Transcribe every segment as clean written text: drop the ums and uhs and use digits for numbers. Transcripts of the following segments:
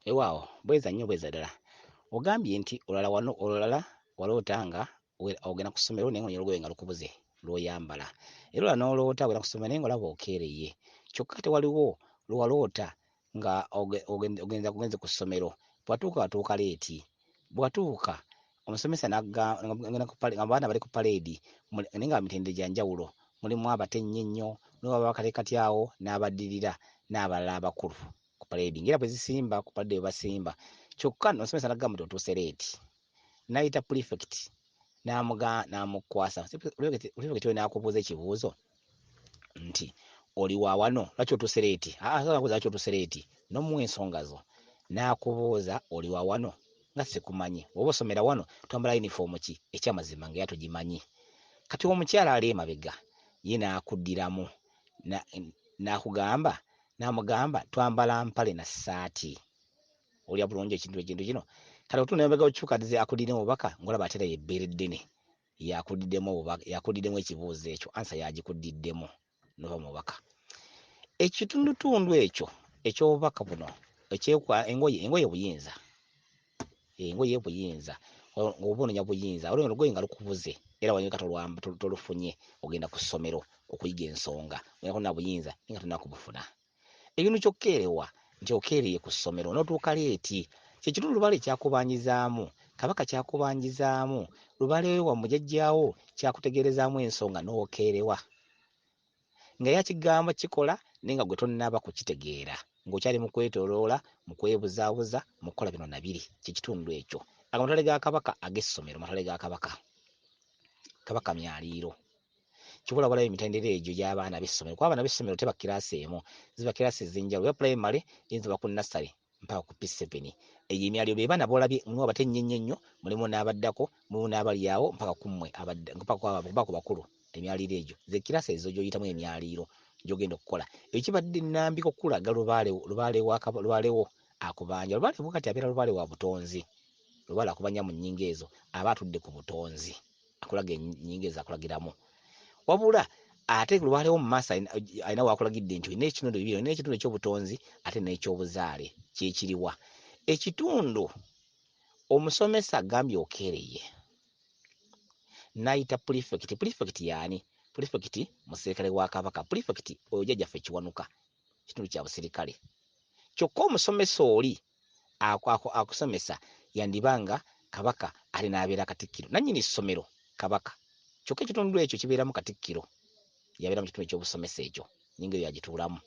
ewaawo bweza nnyo bweza ddala. Ogambye nti olala wano olala waloota nga ogenda ku ssomero naye nga olugoye nga lukubuze lw'oyambala. Era olala n'oloota ogenda ku ssomero naye nga olaba okeereye. Kyokka tewaliwo lwewaloota nga ogenze ku ssomero. Bwatuuka leeti. Bwatuuka omusomesa abaana bali ku paleedi naye nga mitendera gya njawulo. Mulimu abatennye ennyo, mulimu abakatikati awo n'abaddirira n'abalala abakulu ku paleedi. Ngera bwe zisimba ku paleedi bwe basimba. Kyokka omusomesa n'agamba nti otuuse leeti. N'ayita prefect n'amukwasa. Prefect we n'akubuuza ekibuuzo nti oli wa wano lwaki otuuse leeti? Lwaki otuuse leeti? N'omuwa ensonga zo. N'akubuuza oli wa wano nga sikumanyi. Oba osomera wano twambala yunifoomu ki? Ekyamazima nga tugimanyi. Kati omukyala ali emabega ye n'akuddiramu n'amugamba twambala mpale na ssaati. Olya bulungi ekintu kino. Kati otuuka emabega okyukadize akuddire Obubaka ng'olaba ate era y'ebbeere ddene yakudiddemu ekibuuzo ekyo. Ansa yagikuddiddemu nova mu Obubaka. Ekitundutundu ekyo eky'obubaka buno engoye buyinza. Engoye buyinza. Ng'obunoonya buyinza. Olugoye nga lukubuze era wanyuka tolufunye ogenda ku ssomero okuyiga ensonga. Oyinako na buyinza nga tolina kubufuna. Ekintu ky'okkeerewa nti okeereye ku ssomero n'otuuka leeti. Kyekitundu Lubale kyakubanyizaamu, Kabaka kyakubanyizaamu, Lubale wammwe jjajjaawo kyakutegeerezaamu ensonga n'okeerewa. Nga yakigamba kikola naye nga gwe tonnaba kukitegeera. Ng'okyali mu kwetoloola, mu kwebuzaabuza, mu kukola bino na biri. Kyekitundu ekyo. Amatwale ga Kabaka ag'essomero, amatwale ga Kabaka. Kabaka myaliiro. Kibula walayo emitendera egyo gy'abaana b'essomero. Kuba abaana b'essomero teba kiraasi emu. Ziba kiraasi ez'enjawulo. Ya primary eyinza kuba ku nursery mpaka ku P7. Eyo emyaliiro be baana b'olabye mulimu abatennye ennyo, mulimu n'abaddako, mulimu n'abali awo mpaka ku mmwe mpaka ku bakulu. Emyaliiro egyo ze kiraasi ezo gy'oyitamu emyaliiro gy'ogenda okukola. Ekibadde nnambika okulaga Lubalewo akubanja. Lubale kati abeera Lubale wa butonzi. Lubale akubanja mu nnyingo ezo aba atudde ku butonzi. Akulaga ennyingo ezo akulagiramu. Wabula ate Lubalewo mu maaso alina waakulagidde nti olina ekitundu bibiri, olina ekitundu eky'obutonzi ate n'ekyobuzaale kyekiriwa. Ekitundu omusomesa agambye okeereye. N'ayita prefect. Prefect y'ani? Prefect muserikale wa Kabaka. Prefect oyo jjajjaffe Kiwanuka, kitundu kya busirikale. Kyokka omusomesa oli akusomesa yandibanga Kabaka ali n'abeera Katikkiro. Nannyini ssomero Kabaka. Kyokka ekitundu ekyo kibeeramu Katikkiro. Yabeera mu kitundu eky'obusomesa ekyo. Nnyingo eyo yagituulamu.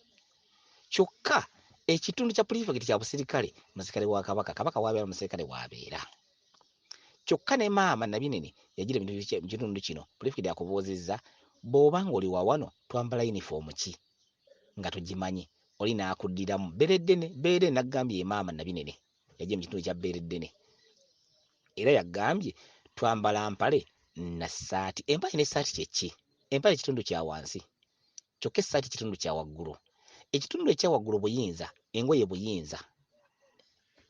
Kyokka ekitundu kya prefect kya busirikale musirikale wa Kabaka. Kabaka waabeera musirikale waabeera. Kyokka ne maama Nabinene yagira ebintu mu kitundu kino. Prefect akubuuzizza bw'oba ng'oli wa wano twambala yunifoomu ki nga tugimanyi. Oli n'akuddiramu Beereddene n'aggambye maama Nabinene yagira mu kitundu kya Beereddene. Era yaggambye twambala mpale na ssaati. Empale n'essaati kye ki? Empale kitundu kya wansi. Kyokka essaati kitundu kya waggulu. Ekitundu ekya waggulu buyinza, engoye buyinza.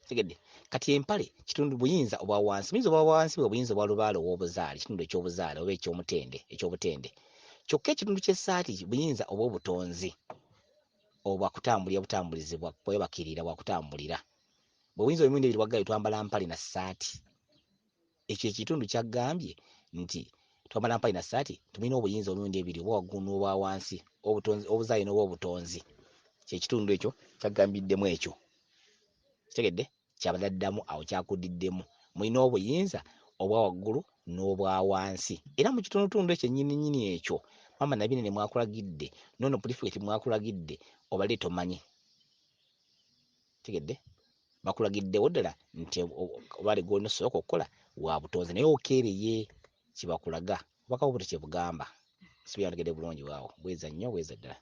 Tegedde. Kati empale kitundu buyinza obwa wansi. Buyinza obwa wansi bwe buyinza obwa Lubaale ow'obuzaale, kitundu eky'obuzaale oba eky'obutende. Kyokka ekitundu ky'essaati buyinza obw'obutonzi obwa kutambulira butambulizibwa bwebakirira bwa kutambulira. Bwe buyinza emirundi ebiri waggayo twambala mpale na ssaati. Ekyo ekitundu kyaggambye nti twambala mpale na ssaati tumina obuyinza emirundi ebiri obwa waggulu n'obwa wansi, obuzaale n'obwa obutonzi. Kyekitundu ekyo kyaggambiddemu ekyo. Kitegedde? Kyabadaddamu awo kyakudiddemu. Mulina obuyinza obwa waggulu n'obwa wansi. Era mu kitundutundu ekyo nnyini ekyo maama Nabinene mwakulagidde, n'ono prefect mwakulagidde obale tomanyi. Kitegedde? Bakulagiddewo ddala nti obale gw'onosooka okukola wa butonzi naye okeereye kibakulaga. Obubaka bwo bwe tekyebugamba. Sibyandegedde bulungi waawo. Bweza nnyo bweza ddala.